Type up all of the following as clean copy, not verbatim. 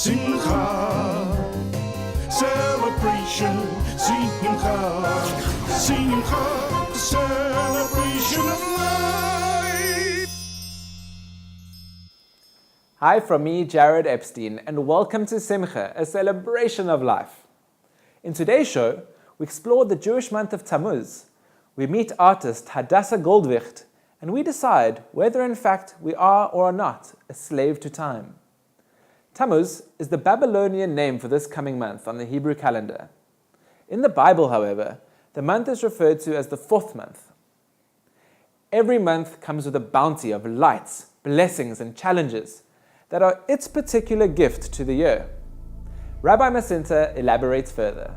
Simcha, celebration, Simcha, Simcha, the celebration of life. Hi from me, Jared Epstein, and welcome to Simcha, a celebration of life. In today's show, we explore the Jewish month of Tammuz. We meet artist Hadassah Goldwicht, and we decide whether in fact we are or are not a slave to time. Tammuz is the Babylonian name for this coming month on the Hebrew calendar. In the Bible, however, the month is referred to as the fourth month. Every month comes with a bounty of lights, blessings, and challenges that are its particular gift to the year. Rabbi Masinta elaborates further.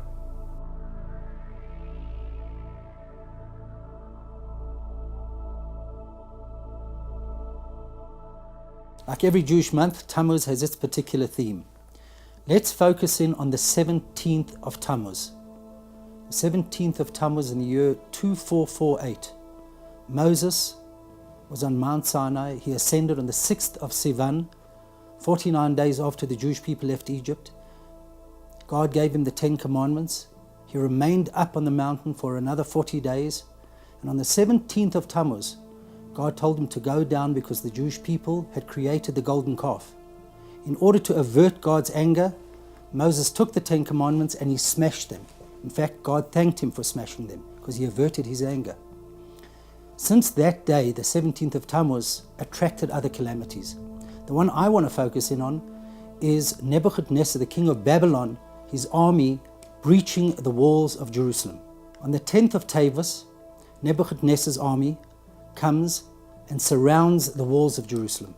Like every Jewish month, Tammuz has its particular theme. Let's focus in on the 17th of Tammuz. The 17th of Tammuz in the year 2448. Moses was on Mount Sinai. He ascended on the 6th of Sivan, 49 days after the Jewish people left Egypt. God gave him the 10 Commandments. He remained up on the mountain for another 40 days. And on the 17th of Tammuz, God told him to go down because the Jewish people had created the golden calf. In order to avert God's anger, Moses took the 10 Commandments and he smashed them. In fact, God thanked him for smashing them because he averted his anger. Since that day, the 17th of Tammuz attracted other calamities. The one I want to focus in on is Nebuchadnezzar, the king of Babylon, his army breaching the walls of Jerusalem. On the 10th of Tammuz, Nebuchadnezzar's army comes and surrounds the walls of Jerusalem.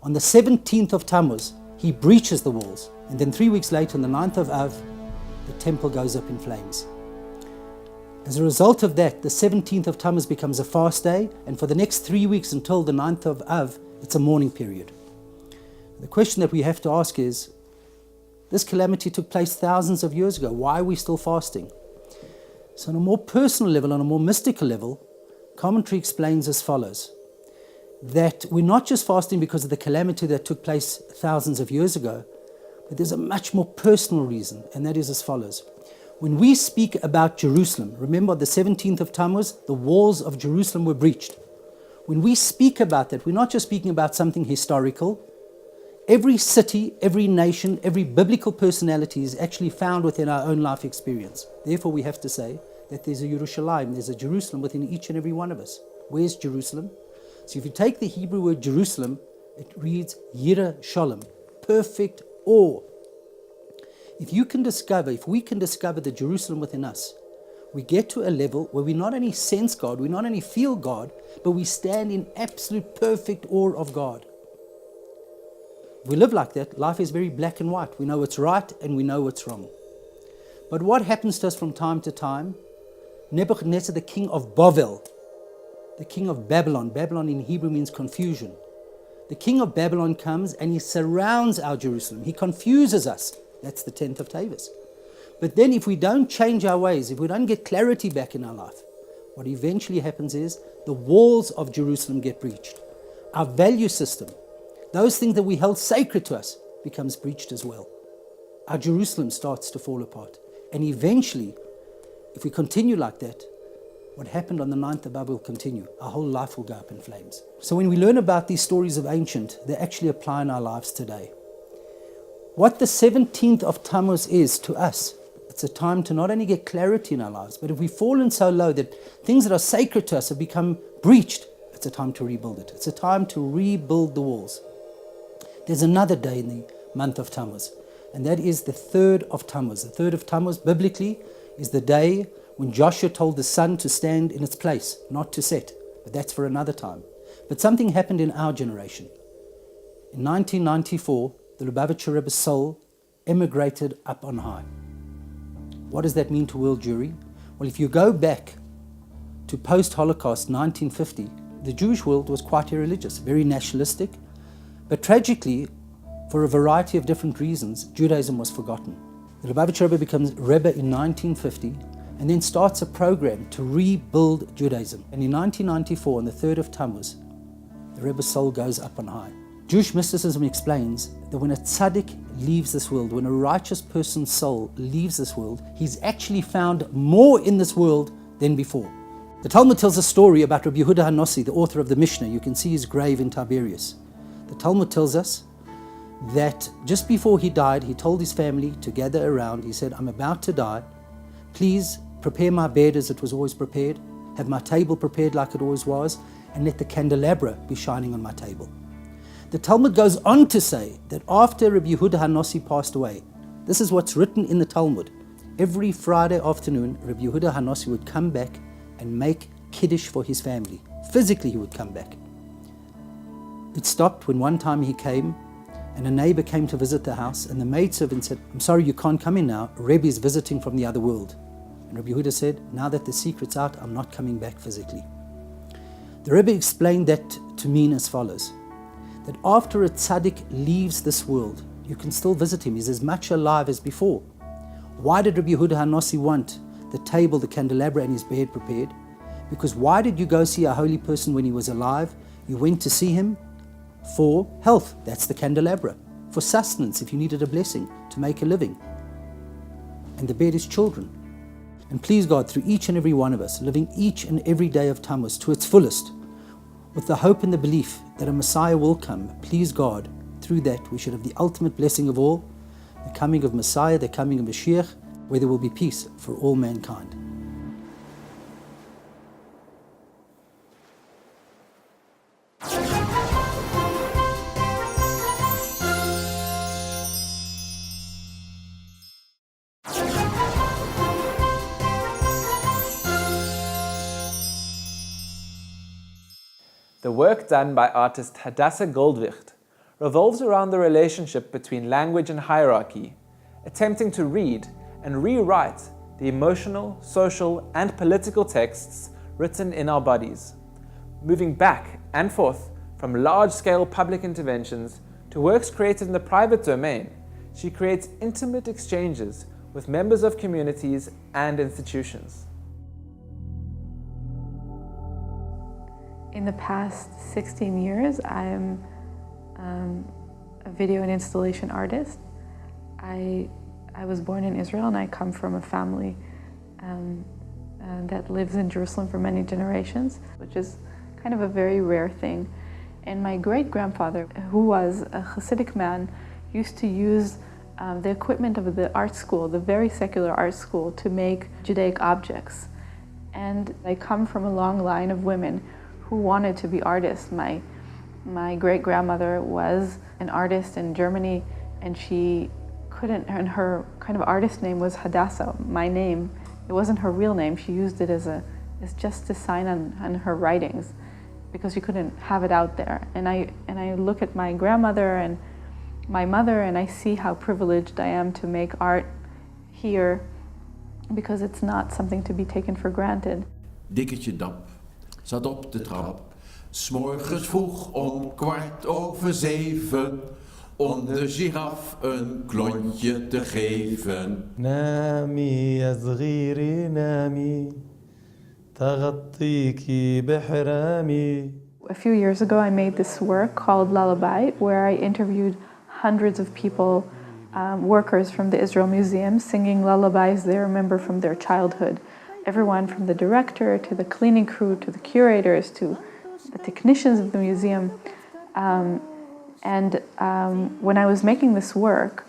On the 17th of Tammuz, he breaches the walls. And then 3 weeks later, on the 9th of Av, the temple goes up in flames. As a result of that, the 17th of Tammuz becomes a fast day, and for the next 3 weeks until the 9th of Av, it's a mourning period. The question that we have to ask is, this calamity took place thousands of years ago. Why are we still fasting? So on a more personal level, on a more mystical level, commentary explains as follows, that we're not just fasting because of the calamity that took place thousands of years ago, but there's a much more personal reason, and that is as follows. When we speak about Jerusalem, remember the 17th of Tammuz, the walls of Jerusalem were breached. When we speak about that, we're not just speaking about something historical. Every city, every nation, every biblical personality is actually found within our own life experience. Therefore, we have to say that there's a Yerushalayim, there's a Jerusalem within each and every one of us. Where's Jerusalem? So if you take the Hebrew word Jerusalem, it reads Yira Shalom, perfect awe. If we can discover the Jerusalem within us, we get to a level where we not only sense God, we not only feel God, but we stand in absolute perfect awe of God. If we live like that, life is very black and white. We know what's right and we know what's wrong. But what happens to us from time to time? Nebuchadnezzar, the king of Bavel, the king of Babylon. Babylon in Hebrew means confusion. The king of Babylon comes and he surrounds our Jerusalem. He confuses us. That's the 10th of Tammuz. But then if we don't change our ways, if we don't get clarity back in our life, what eventually happens is the walls of Jerusalem get breached. Our value system, those things that we held sacred to us, becomes breached as well. Our Jerusalem starts to fall apart. And eventually, if we continue like that, what happened on the 9th of Av will continue. Our whole life will go up in flames. So when we learn about these stories of ancient, they actually apply in our lives today. What the 17th of Tammuz is to us, it's a time to not only get clarity in our lives, but if we've fallen so low that things that are sacred to us have become breached, it's a time to rebuild it. It's a time to rebuild the walls. There's another day in the month of Tammuz, and that is the 3rd of Tammuz. The 3rd of Tammuz, biblically, is the day when Joshua told the sun to stand in its place, not to set. But that's for another time. But something happened in our generation. In 1994, the Lubavitcher Rebbe's soul emigrated up on high. What does that mean to world Jewry? Well, if you go back to post-Holocaust 1950, the Jewish world was quite irreligious, very nationalistic. But tragically, for a variety of different reasons, Judaism was forgotten. The Lubavitcher Rebbe becomes Rebbe in 1950 and then starts a program to rebuild Judaism. And in 1994, on the 3rd of Tammuz, the Rebbe's soul goes up on high. Jewish mysticism explains that when a tzaddik leaves this world, when a righteous person's soul leaves this world, he's actually found more in this world than before. The Talmud tells a story about Rabbi Yehuda HaNossi, the author of the Mishnah. You can see his grave in Tiberias. The Talmud tells us that just before he died, he told his family to gather around. He said, I'm about to die. Please prepare my bed as it was always prepared, have my table prepared like it always was, and let the candelabra be shining on my table. The Talmud goes on to say that after Rabbi Yehuda HaNossi passed away, this is what's written in the Talmud. Every Friday afternoon, Rabbi Yehuda HaNossi would come back and make kiddush for his family. Physically, he would come back. It stopped when one time he came and a neighbor came to visit the house, and the maidservant said, I'm sorry, you can't come in now. Rebbe is visiting from the other world. And Rabbi Yehuda said, now that the secret's out, I'm not coming back physically. The Rebbe explained that to mean as follows, that after a tzaddik leaves this world, you can still visit him. He's as much alive as before. Why did Rabbi Yehuda HaNossi want the table, the candelabra, and his bed prepared? Because why did you go see a holy person when he was alive? You went to see him for health, that's the candelabra. For sustenance, if you needed a blessing, to make a living. And the bed is children. And please God, through each and every one of us, living each and every day of Tammuz to its fullest, with the hope and the belief that a Messiah will come, please God, through that we should have the ultimate blessing of all, the coming of Messiah, the coming of Mashiach, where there will be peace for all mankind. The work done by artist Hadassah Goldwicht revolves around the relationship between language and hierarchy, attempting to read and rewrite the emotional, social, and political texts written in our bodies, moving back and forth from large-scale public interventions to works created in the private domain. She creates intimate exchanges with members of communities and institutions. In the past 16 years, I am a video and installation artist. I was born in Israel, and I come from a family that lives in Jerusalem for many generations, which is kind of a very rare thing. And my great-grandfather, who was a Hasidic man, used to use the equipment of the art school, the very secular art school, to make Judaic objects. And I come from a long line of women who wanted to be artists. My great-grandmother was an artist in Germany, and she couldn't, and her kind of artist name was Hadassah, my name. It wasn't her real name. She used it as just a sign on her writings, because she couldn't have it out there. And I look at my grandmother and my mother, and I see how privileged I am to make art here, because it's not something to be taken for granted. Dikketje Dap zat op de trap, 's morgens vroeg om 7:15, om de giraf een klontje te geven. نامي يا صغيري نامي تغطيكي بحرامي. A few years ago, I made this work called Lullaby, where I interviewed hundreds of people, workers from the Israel Museum, singing lullabies they remember from their childhood. Everyone from the director to the cleaning crew to the curators to the technicians of the museum. When I was making this work,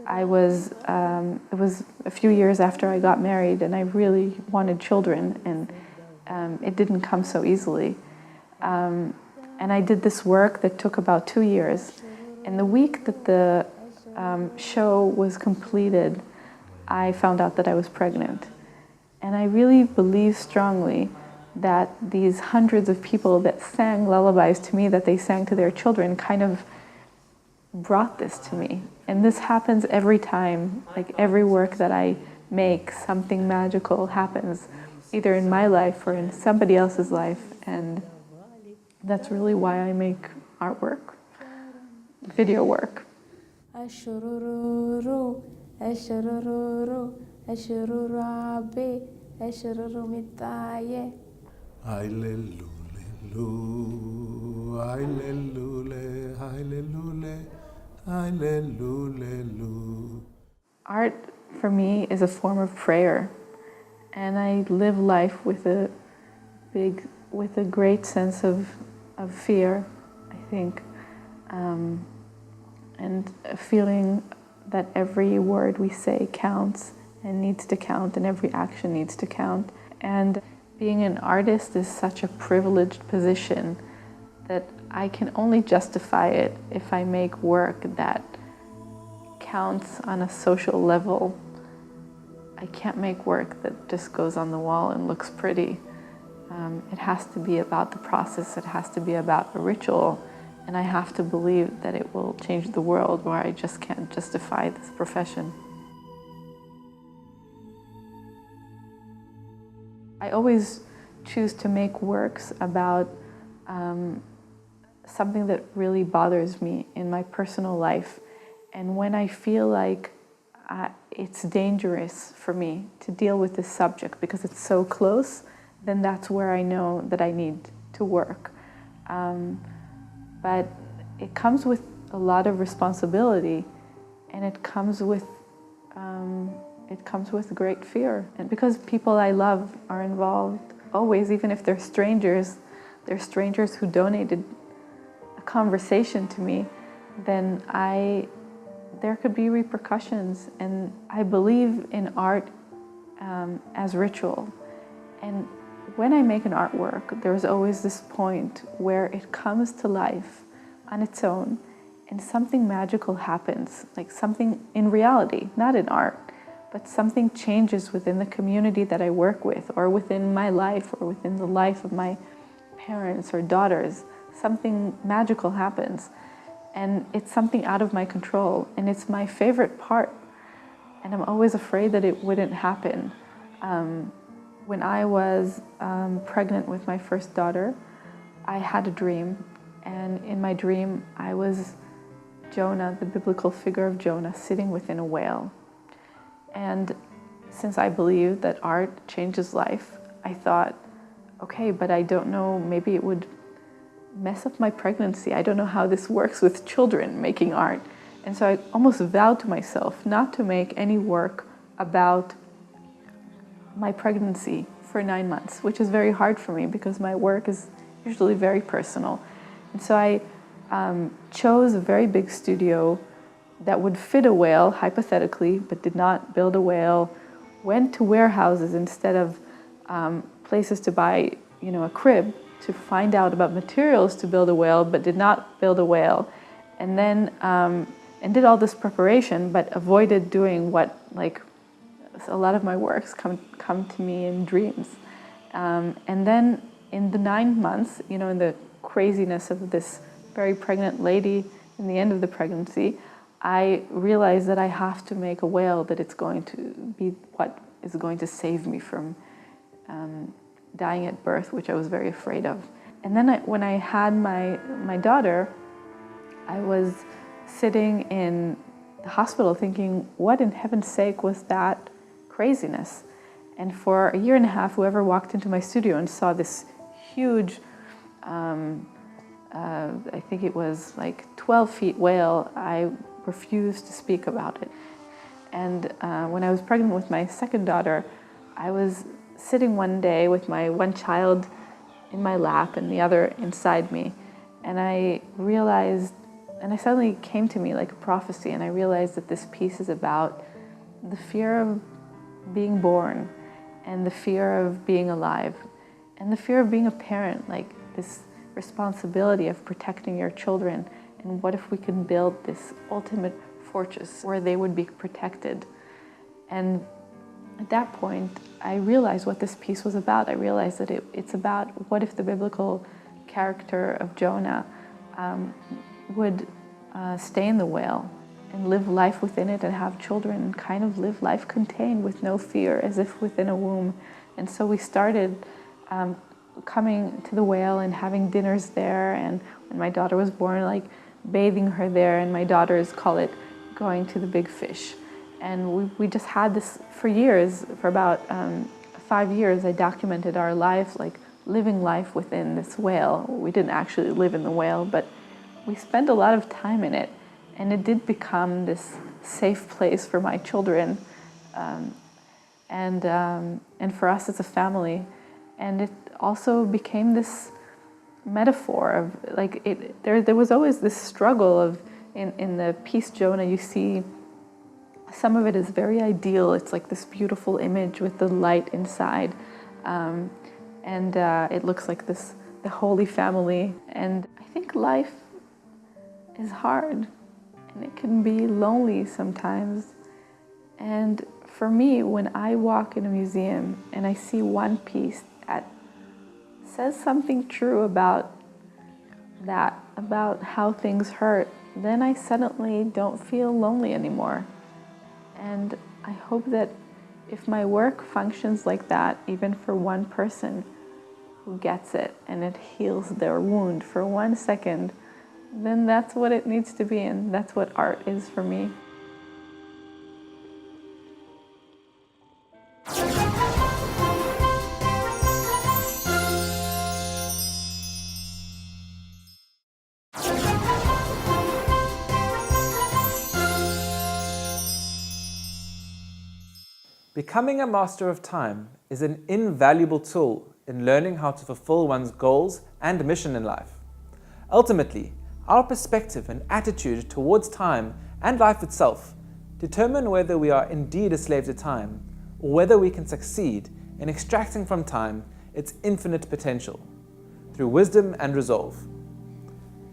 it was a few years after I got married, and I really wanted children, and it didn't come so easily. And I did this work that took about 2 years. And the week that the show was completed, I found out that I was pregnant. And I really believe strongly that these hundreds of people that sang lullabies to me, that they sang to their children, kind of brought this to me. And this happens every time, like every work that I make, something magical happens, either in my life or in somebody else's life. And that's really why I make artwork, video work. Hallelujah, hallelujah, Hallelujah, hallelujah. Art for me is a form of prayer, and I live life with a great sense of fear, I think, and a feeling that every word we say counts and needs to count, and every action needs to count. And being an artist is such a privileged position that I can only justify it if I make work that counts on a social level. I can't make work that just goes on the wall and looks pretty. It has to be about the process, it has to be about a ritual, and I have to believe that it will change the world, or I just can't justify this profession. I always choose to make works about something that really bothers me in my personal life. And when I feel like it's dangerous for me to deal with this subject because it's so close, then that's where I know that I need to work. But it comes with a lot of responsibility, and it comes with great fear. And because people I love are involved always, even if they're strangers who donated a conversation to me, then there could be repercussions. And I believe in art as ritual. And when I make an artwork, there's always this point where it comes to life on its own and something magical happens, like something in reality, not in art, but something changes within the community that I work with, or within my life, or within the life of my parents or daughters. Something magical happens, and it's something out of my control, and it's my favorite part, and I'm always afraid that it wouldn't happen. When I was pregnant with my first daughter, I had a dream, and in my dream I was Jonah, the biblical figure of Jonah, sitting within a whale. And since I believe that art changes life, I thought, okay, but I don't know, maybe it would mess up my pregnancy. I don't know how this works with children making art. And so I almost vowed to myself not to make any work about my pregnancy for 9 months, which is very hard for me because my work is usually very personal. And so I chose a very big studio that would fit a whale, hypothetically, but did not build a whale, went to warehouses instead of places to buy, a crib, to find out about materials to build a whale, but did not build a whale. And then, and did all this preparation, but avoided doing what, a lot of my works come to me in dreams. And then in the 9 months, in the craziness of this very pregnant lady in the end of the pregnancy, I realized that I have to make a whale, that it's going to be what is going to save me from dying at birth, which I was very afraid of. And then when I had my daughter, I was sitting in the hospital thinking, what in heaven's sake was that craziness? And for a year and a half, whoever walked into my studio and saw this huge, I think it was like 12 feet whale, I refused to speak about it. And when I was pregnant with my second daughter, I was sitting one day with my one child in my lap and the other inside me, and I realized, and it suddenly came to me like a prophecy, and I realized that this piece is about the fear of being born, and the fear of being alive, and the fear of being a parent, like this responsibility of protecting your children. And what if we can build this ultimate fortress where they would be protected? And at that point, I realized what this piece was about. I realized that it's about what if the biblical character of Jonah would stay in the whale and live life within it and have children and kind of live life contained with no fear, as if within a womb. And so we started coming to the whale and having dinners there, and when my daughter was born, bathing her there, and my daughters call it going to the big fish. And we just had this for years. For about 5 years, I documented our life, living life within this whale. We didn't actually live in the whale, but we spend a lot of time in it, and it did become this safe place for my children, and for us as a family. And it also became this metaphor of like there was always this struggle of in the piece Jonah, you see some of it is very ideal. It's like this beautiful image with the light inside, and it looks like the Holy Family. And I think life is hard, and it can be lonely sometimes. And for me, when I walk in a museum and I see one piece that says something true about that, about how things hurt, then I suddenly don't feel lonely anymore. And I hope that if my work functions like that, even for one person who gets it and it heals their wound for 1 second, then that's what it needs to be, and that's what art is for me. Becoming a master of time is an invaluable tool in learning how to fulfill one's goals and mission in life. Ultimately, our perspective and attitude towards time and life itself determine whether we are indeed a slave to time, or whether we can succeed in extracting from time its infinite potential through wisdom and resolve.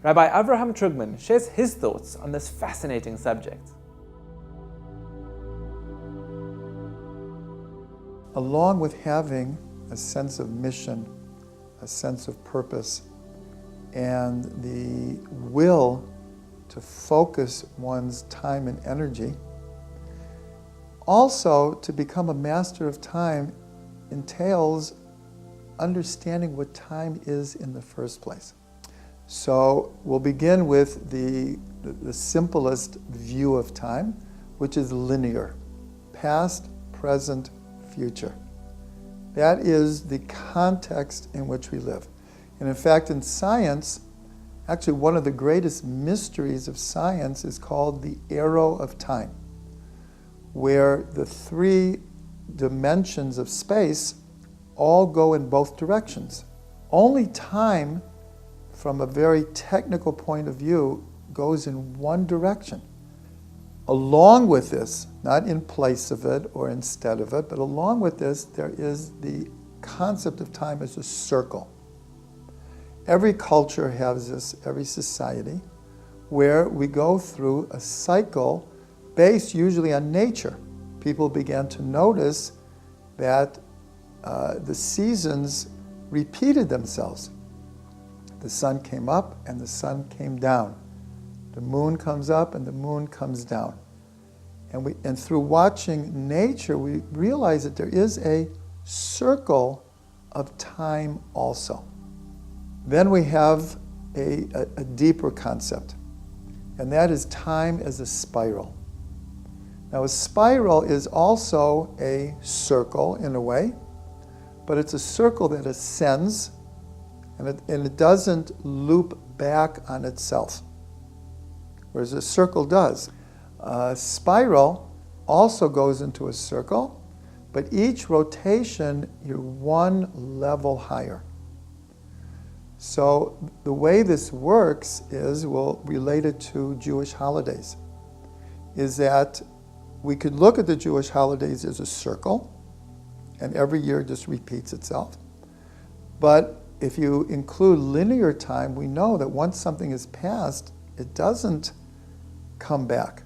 Rabbi Avraham Trugman shares his thoughts on this fascinating subject. Along with having a sense of mission, a sense of purpose, and the will to focus one's time and energy, also to become a master of time entails understanding what time is in the first place. So we'll begin with the simplest view of time, which is linear, past, present, future. That is the context in which we live. And in fact, in science, actually one of the greatest mysteries of science is called the arrow of time, where the 3 dimensions of space all go in both directions. Only time, from a very technical point of view, goes in one direction. Along with this, not in place of it or instead of it, but along with this, there is the concept of time as a circle. Every culture has this, every society, where we go through a cycle based usually on nature. People began to notice that the seasons repeated themselves. The sun came up and the sun came down. The moon comes up and the moon comes down. And through watching nature, we realize that there is a circle of time also. Then we have a deeper concept, and that is time as a spiral. Now, a spiral is also a circle in a way, but it's a circle that ascends, and it doesn't loop back on itself, whereas a circle does. A spiral also goes into a circle, but each rotation, you're one level higher. So the way this works is, we'll relate it to Jewish holidays, is that we could look at the Jewish holidays as a circle, and every year just repeats itself. But if you include linear time, we know that once something is passed, it doesn't come back.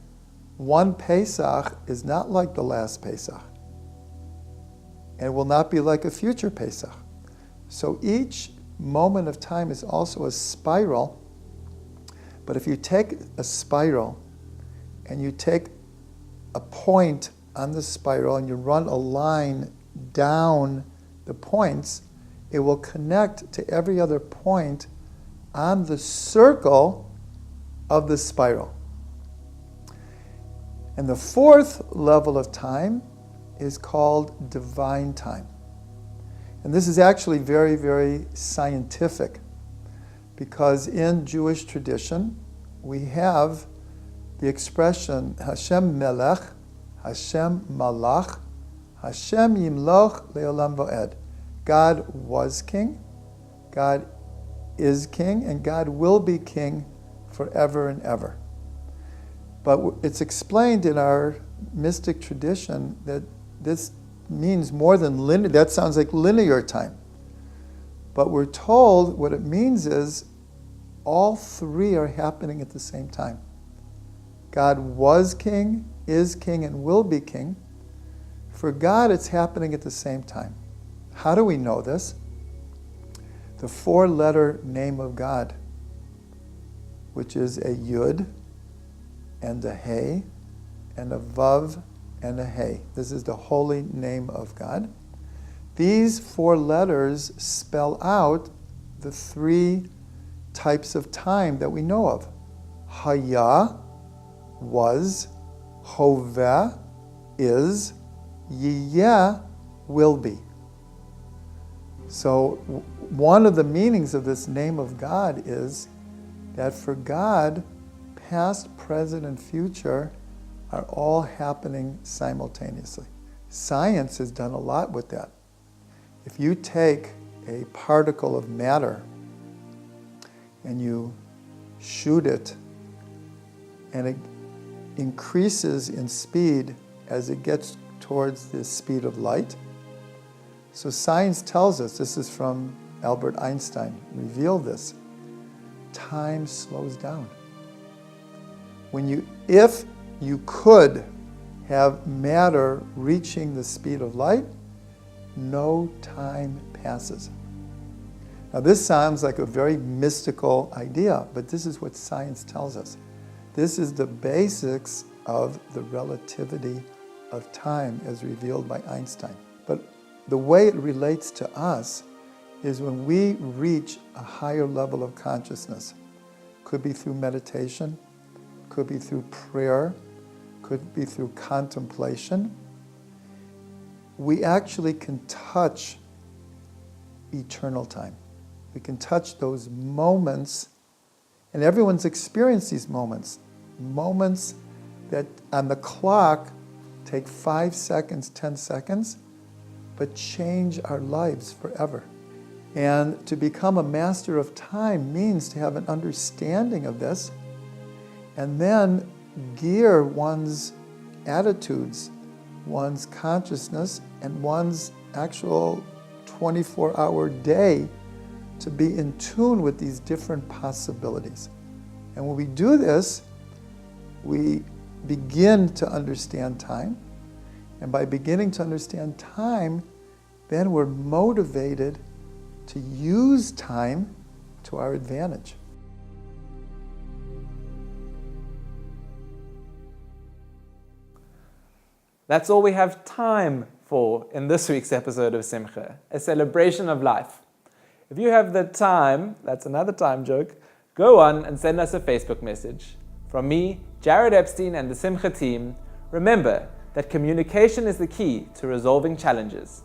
One Pesach is not like the last Pesach, and will not be like a future Pesach. So each moment of time is also a spiral, but if you take a spiral and you take a point on the spiral and you run a line down the points, it will connect to every other point on the circle of the spiral. And the 4th level of time is called divine time. And this is actually very, very scientific. because in Jewish tradition we have the expression Hashem Melech, Hashem Malach, Hashem Yimloch Leolam Voed. God was king, God is king, and God will be king forever and ever. But it's explained in our mystic tradition that this means more than linear. That sounds like linear time. But we're told what it means is all three are happening at the same time. God was king, is king, and will be king. For God, it's happening at the same time. How do we know this? The four-letter name of God, which is a Yud and a Hey and a Vav and a Hey. This is the holy name of God. These four letters spell out the three types of time that we know of. Haya, was, Hoveh, is, Yiyeh, will be. So one of the meanings of this name of God is that for God, past, present, and future are all happening simultaneously. Science has done a lot with that. If you take a particle of matter and you shoot it, and it increases in speed as it gets towards the speed of light. So science tells us, this is from Albert Einstein, revealed this, time slows down. If you could have matter reaching the speed of light, no time passes. Now this sounds like a very mystical idea, but this is what science tells us. This is the basics of the relativity of time as revealed by Einstein. But the way it relates to us is when we reach a higher level of consciousness. Could be through meditation, could be through prayer, could be through contemplation. We actually can touch eternal time. We can touch those moments, and everyone's experienced these moments that on the clock take 5 seconds, 10 seconds, but change our lives forever. And to become a master of time means to have an understanding of this, and then gear one's attitudes, one's consciousness, and one's actual 24-hour day to be in tune with these different possibilities. And when we do this, we begin to understand time. And by beginning to understand time, then we're motivated to use time to our advantage. That's all we have time for in this week's episode of Simcha, a celebration of life. If you have the time, that's another time joke, go on and send us a Facebook message. From me, Jared Epstein, and the Simcha team, remember that communication is the key to resolving challenges.